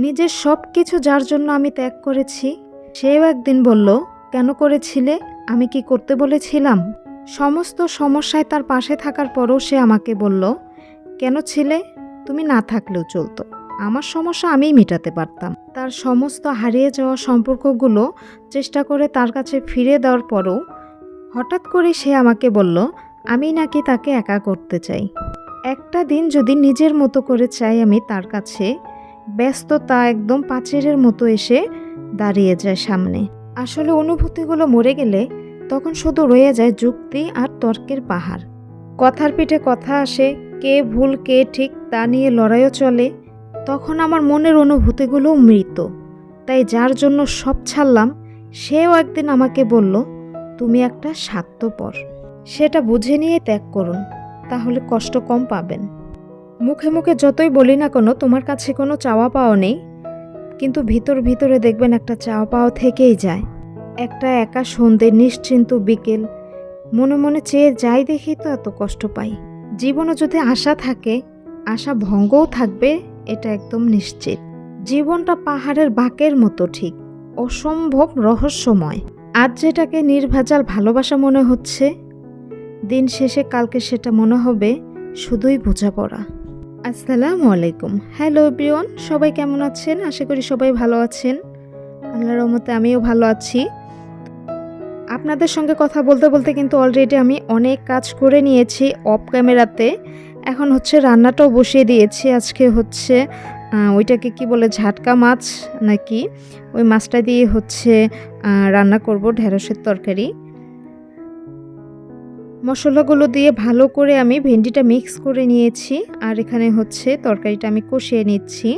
নিজের সব কিছু যার জন্য আমি ত্যাগ করেছি, সেও একদিন বলল, কেন করেছিলে? আমি কি করতে বলেছিলাম? সমস্ত সমস্যায় তার পাশে থাকার পরও সে আমাকে বলল, কেন ছিলে? তুমি না থাকলেও চলতো, আমার সমস্যা আমিই মেটাতে পারতাম। তার সমস্ত হারিয়ে যাওয়া সম্পর্কগুলো চেষ্টা করে তার কাছে ফিরে দেওয়ার পরও হঠাৎ করে সে আমাকে বলল, আমি নাকি তাকে একা করতে চাই। একটা দিন যদি নিজের মতো করে চাই আমি তার কাছে, ব্যস্ততা একদম পাঁচিরের মতো এসে দাঁড়িয়ে যায় সামনে। আসলে অনুভূতিগুলো মরে গেলে তখন শুধু রয়ে যায় যুক্তি আর তর্কের পাহাড়। কথার পিঠে কথা আসে, কে ভুল কে ঠিক তা নিয়ে লড়াইও চলে। তখন আমার মনের অনুভূতিগুলোও মৃত। তাই যার জন্য সব ছাড়লাম, সেও একদিন আমাকে বলল, তুমি একটা স্বার্থপর। সেটা বুঝে নিয়ে ত্যাগ করুন, তাহলে কষ্ট কম পাবেন। মুখে মুখে যতই বলি না কেন তোমার কাছে কোনো চাওয়া পাওয়া নেই, কিন্তু ভিতর ভিতরে দেখবেন একটা চাওয়া পাওয়া থেকেই যায়। একটা একা সন্ধ্যে নিশ্চিন্ত বিকেল মনে মনে চেয়ে যাই দেখি তো এত কষ্ট পাই। জীবনে যদি আশা থাকে, আশা ভঙ্গও থাকবে, এটা একদম নিশ্চিত। জীবনটা পাহাড়ের বাঁকের মতো, ঠিক অসম্ভব রহস্যময়। আজ যেটাকে নির্ভেজাল ভালোবাসা মনে হচ্ছে, দিন শেষে কালকে সেটা মনে হবে শুধুই বোঝাপড়া। আসসালামু আলাইকুম। হ্যালো এভরিওয়ান, সবাই কেমন আছেন? আশা করি সবাই ভালো আছেন। আল্লাহর রহমতে আমিও ভালো আছি। আপনাদের সঙ্গে কথা বলতে বলতে কিন্তু অলরেডি আমি অনেক কাজ করে নিয়েছি অফ ক্যামেরাতে। এখন হচ্ছে রান্নাটাও বসিয়ে দিয়েছি। আজকে হচ্ছে ওইটাকে কি বলে, ঝাটকা মাছ নাকি, ওই মাছটা দিয়ে হচ্ছে রান্না করব ঢেঁড়সের তরকারি। মশলাগুলো দিয়ে ভালো করে আমি ভেন্ডিটা মিক্স করে নিয়েছি, আর এখানে হচ্ছে তরকারিটা আমি কষিয়ে নিচ্ছি।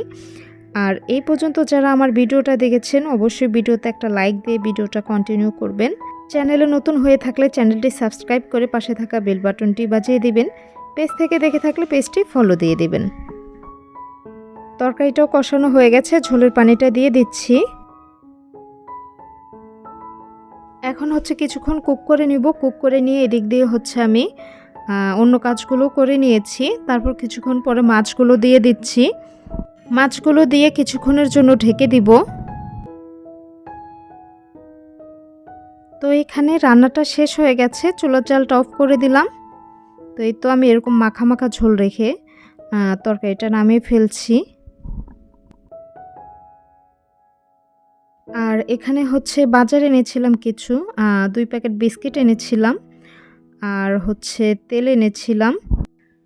আর এই পর্যন্ত যারা আমার ভিডিওটা দেখেছেন, অবশ্যই ভিডিওতে একটা লাইক দিয়ে ভিডিওটা কন্টিনিউ করবেন। চ্যানেলে নতুন হয়ে থাকলে চ্যানেলটি সাবস্ক্রাইব করে পাশে থাকা বেল বাটনটি বাজিয়ে দিবেন। পেজ থেকে দেখে থাকলে পেজটি ফলো দিয়ে দিবেন। তরকারিটাও কষানো হয়ে গেছে, ঝোলের পানিটা দিয়ে দিচ্ছি। এখন হচ্ছে কিছুক্ষণ কুক করে নিব। কুক করে নিয়ে এদিক দিয়ে হচ্ছে আমি অন্য কাজগুলো করে নিয়েছি। তারপর কিছুক্ষণ পরে মাছগুলো দিয়ে দিচ্ছি। মাছগুলো দিয়ে কিছুক্ষণের জন্য ঢেকে দিব। তো এখানে রান্নাটা শেষ হয়ে গেছে, চুলার জালটা অফ করে দিলাম। তো এই তো আমি এরকম মাখা মাখা ঝোল রেখে তরকারিটা নামিয়ে ফেলছি। আর এখানে হচ্ছে বাজারে এনেছিলাম কিছু, 2 প্যাকেট বিস্কিট এনেছিলাম, আর হচ্ছে তেল এনেছিলাম।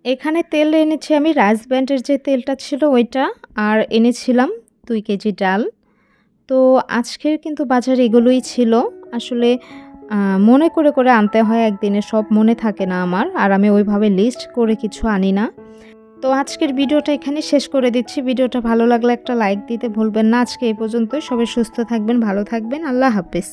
এখানে তেল এনেছি আমি রাইস ব্র্যান্ডের যে তেলটা ছিল ওইটা, আর এনেছিলাম 2 কেজি ডাল। তো আজকের কিন্তু বাজারে এগুলোই ছিল। আসলে মনে করে করে আনতে হয়, একদিনে সব মনে থাকে না আমার, আর আমি ওইভাবে লিস্ট করে কিছু আনি না। তো আজকের ভিডিওটা এখানে শেষ করে দিচ্ছি। ভিডিওটা ভালো লাগলে একটা লাইক দিতে ভুলবেন না। আজকে এই পর্যন্তই। সবাই সুস্থ থাকবেন, ভালো থাকবেন। আল্লাহ হাফেজ।